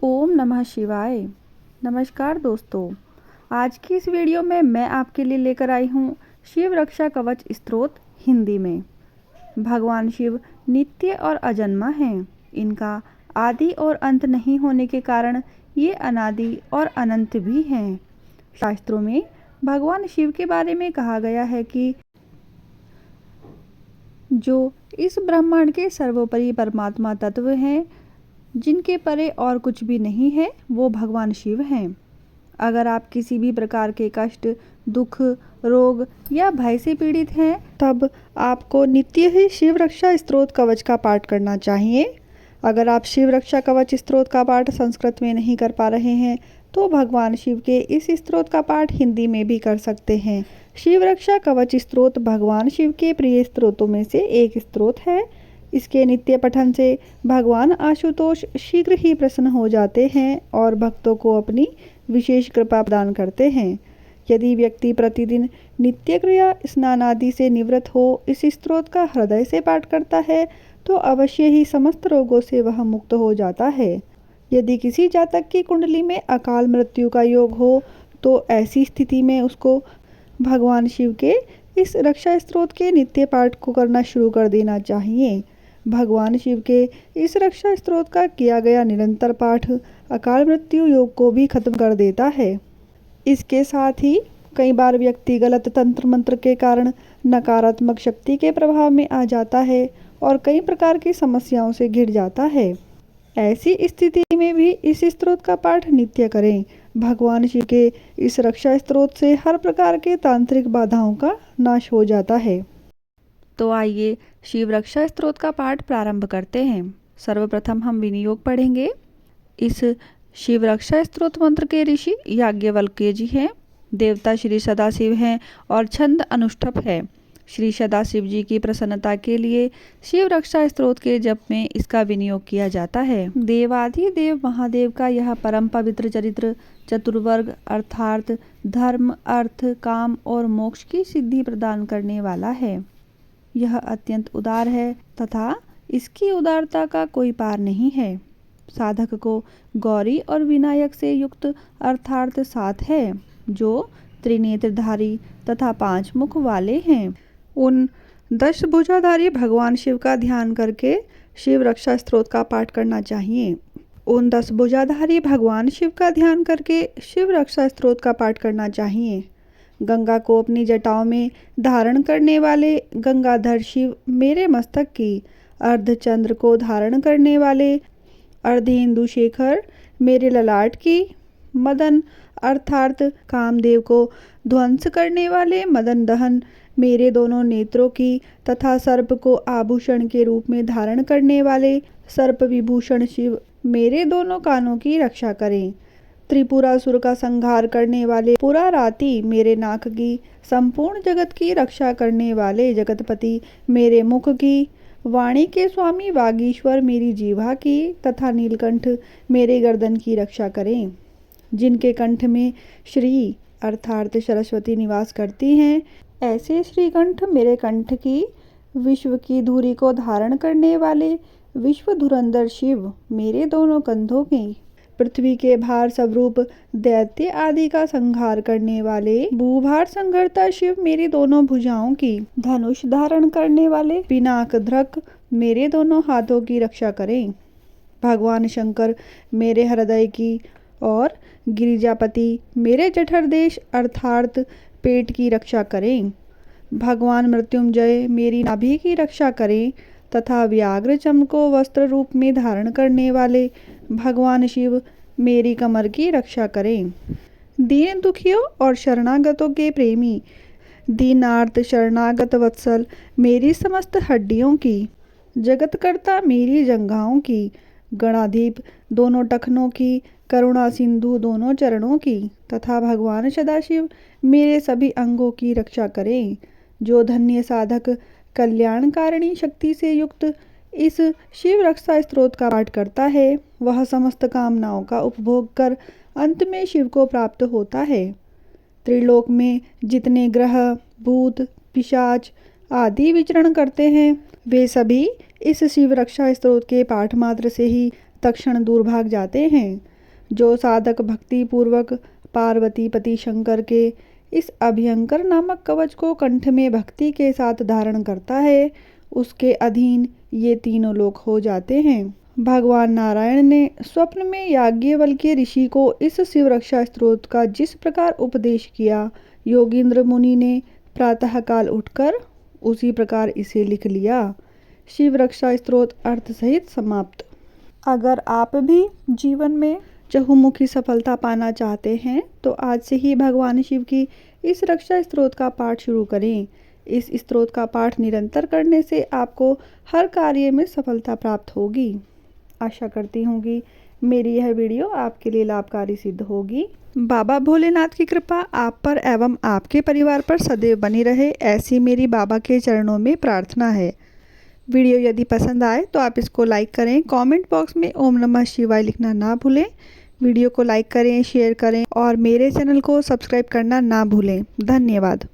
ओम नमः शिवाय। नमस्कार दोस्तों, आज की इस वीडियो में मैं आपके लिए लेकर आई हूँ शिव रक्षा कवच स्तोत्र हिंदी में। भगवान शिव नित्य और अजन्मा हैं। इनका आदि और अंत नहीं होने के कारण ये अनादि और अनंत भी हैं। शास्त्रों में भगवान शिव के बारे में कहा गया है कि जो इस ब्रह्मांड के सर्वोपरि परमात्मा तत्व हैं, जिनके परे और कुछ भी नहीं है, वो भगवान शिव हैं। अगर आप किसी भी प्रकार के कष्ट, दुख, रोग या भय से पीड़ित हैं, तब आपको नित्य ही शिव रक्षा स्तोत्र कवच का पाठ करना चाहिए। अगर आप शिव रक्षा कवच स्तोत्र का पाठ संस्कृत में नहीं कर पा रहे हैं, तो भगवान शिव के इस स्तोत्र का पाठ हिंदी में भी कर सकते हैं। शिव रक्षा कवच स्तोत्र भगवान शिव के प्रिय स्तोत्रों में से एक स्तोत्र है। इसके नित्य पठन से भगवान आशुतोष शीघ्र ही प्रसन्न हो जाते हैं और भक्तों को अपनी विशेष कृपा प्रदान करते हैं। यदि व्यक्ति प्रतिदिन नित्य क्रिया स्नान आदि से निवृत्त हो इस स्तोत्र का हृदय से पाठ करता है, तो अवश्य ही समस्त रोगों से वह मुक्त हो जाता है। यदि किसी जातक की कुंडली में अकाल मृत्यु का योग हो, तो ऐसी स्थिति में उसको भगवान शिव के इस रक्षा स्तोत्र के नित्य पाठ को करना शुरू कर देना चाहिए। भगवान शिव के इस रक्षा स्तोत्र का किया गया निरंतर पाठ अकाल मृत्यु योग को भी खत्म कर देता है। इसके साथ ही कई बार व्यक्ति गलत तंत्र मंत्र के कारण नकारात्मक शक्ति के प्रभाव में आ जाता है और कई प्रकार की समस्याओं से घिर जाता है। ऐसी स्थिति में भी इस स्तोत्र का पाठ नित्य करें। भगवान शिव के इस रक्षा स्तोत्र से हर प्रकार के तांत्रिक बाधाओं का नाश हो जाता है। तो आइए शिव रक्षा स्तोत्र का पाठ प्रारंभ करते हैं। सर्वप्रथम हम विनियोग पढ़ेंगे। इस शिव रक्षा स्तोत्र मंत्र के ऋषि याज्ञवल्क्य जी हैं। देवता श्री सदाशिव हैं और छंद अनुष्ठप है। श्री सदाशिव जी की प्रसन्नता के लिए शिव रक्षा स्तोत्र के जप में इसका विनियोग किया जाता है। देवाधिदेव महादेव का यह परम पवित्र चरित्र चतुर्वर्ग अर्थात धर्म, अर्थ, काम और मोक्ष की सिद्धि प्रदान करने वाला है। यह अत्यंत उदार है तथा इसकी उदारता का कोई पार नहीं है। साधक को गौरी और विनायक से युक्त अर्थात 7 है, जो त्रिनेत्रधारी तथा 5 मुख वाले हैं। उन 10 भुजाधारी भगवान शिव का ध्यान करके शिव रक्षा स्तोत्र का पाठ करना चाहिए। उन 10 भुजाधारी भगवान शिव का ध्यान करके शिव रक्षा स्तोत्र का पाठ करना चाहिए। गंगा को अपनी जटाओं में धारण करने वाले गंगाधर शिव मेरे मस्तक की, अर्धचंद्र को धारण करने वाले अर्धेंदु शेखर मेरे ललाट की, मदन अर्थात कामदेव को ध्वंस करने वाले मदन दहन मेरे दोनों नेत्रों की तथा सर्प को आभूषण के रूप में धारण करने वाले सर्प विभूषण शिव मेरे दोनों कानों की रक्षा करें। त्रिपुरासुर का संहार करने वाले पुराराती मेरे नाक की, संपूर्ण जगत की रक्षा करने वाले जगतपति मेरे मुख की, वाणी के स्वामी वागीश्वर मेरी जीवा की तथा नीलकंठ मेरे गर्दन की रक्षा करें। जिनके कंठ में श्री अर्थात सरस्वती निवास करती हैं, ऐसे श्रीकंठ मेरे कंठ की, विश्व की धुरी को धारण करने वाले विश्व धुरंधर शिव मेरे दोनों कंधों की, पृथ्वी के भार स्वरूप दैत्य आदि का संहार करने वाले भूभार संहर्ता शिव मेरी दोनों भुजाओं की, धनुष धारण करने वाले पिनाक धृक मेरे दोनों हाथों की रक्षा करें। भगवान शंकर मेरे हृदय की और गिरिजापति मेरे जठर देश अर्थात पेट की रक्षा करें। भगवान मृत्युंजय मेरी नाभि की रक्षा करें तथा व्याघ्र चम को वस्त्र रूप में धारण करने वाले भगवान शिव मेरी कमर की रक्षा करें। दीन दुखियों और शरणागतों के प्रेमी दीनार्थ शरणागत वत्सल मेरी समस्त हड्डियों की, जगतकर्ता मेरी जंघाओं की, गणाधीप दोनों टखनों की, करुणा सिंधु दोनों चरणों की तथा भगवान सदाशिव मेरे सभी अंगों की रक्षा करें। जो धन्य साधक कल्याणकारिणी शक्ति से युक्त इस शिव रक्षा स्तोत्र का पाठ करता है, वह समस्त कामनाओं का उपभोग कर अंत में शिव को प्राप्त होता है। त्रिलोक में जितने ग्रह, भूत, पिशाच आदि विचरण करते हैं, वे सभी इस शिव रक्षा स्तोत्र के पाठ मात्र से ही तत्क्षण दूर भाग जाते हैं। जो साधक भक्ति पूर्वक पार्वती पति शंकर के इस अभयंकर नामक कवच को कंठ में भक्ति के साथ धारण करता है, उसके अधीन ये तीनों लोक हो जाते हैं। भगवान नारायण ने स्वप्न में याज्ञवल्क्य ऋषि को इस शिव रक्षा स्तोत्र का जिस प्रकार उपदेश किया, योगींद्र मुनि ने प्रातःकाल उठकर उसी प्रकार इसे लिख लिया। शिव रक्षा स्तोत्र अर्थ सहित समाप्त। अगर आप भी जीवन में चहुमुखी सफलता पाना चाहते हैं तो आज से ही भगवान शिव की इस रक्षा स्तोत्र का पाठ शुरू करें। इस स्तोत्र का पाठ निरंतर करने से आपको हर कार्य में सफलता प्राप्त होगी। आशा करती हूँ कि मेरी यह वीडियो आपके लिए लाभकारी सिद्ध होगी। बाबा भोलेनाथ की कृपा आप पर एवं आपके परिवार पर सदैव बनी रहे, ऐसी मेरी बाबा के चरणों में प्रार्थना है। वीडियो यदि पसंद आए तो आप इसको लाइक करें। कमेंट बॉक्स में ओम नमः शिवाय लिखना ना भूलें। वीडियो को लाइक करें, शेयर करें और मेरे चैनल को सब्सक्राइब करना ना भूलें। धन्यवाद।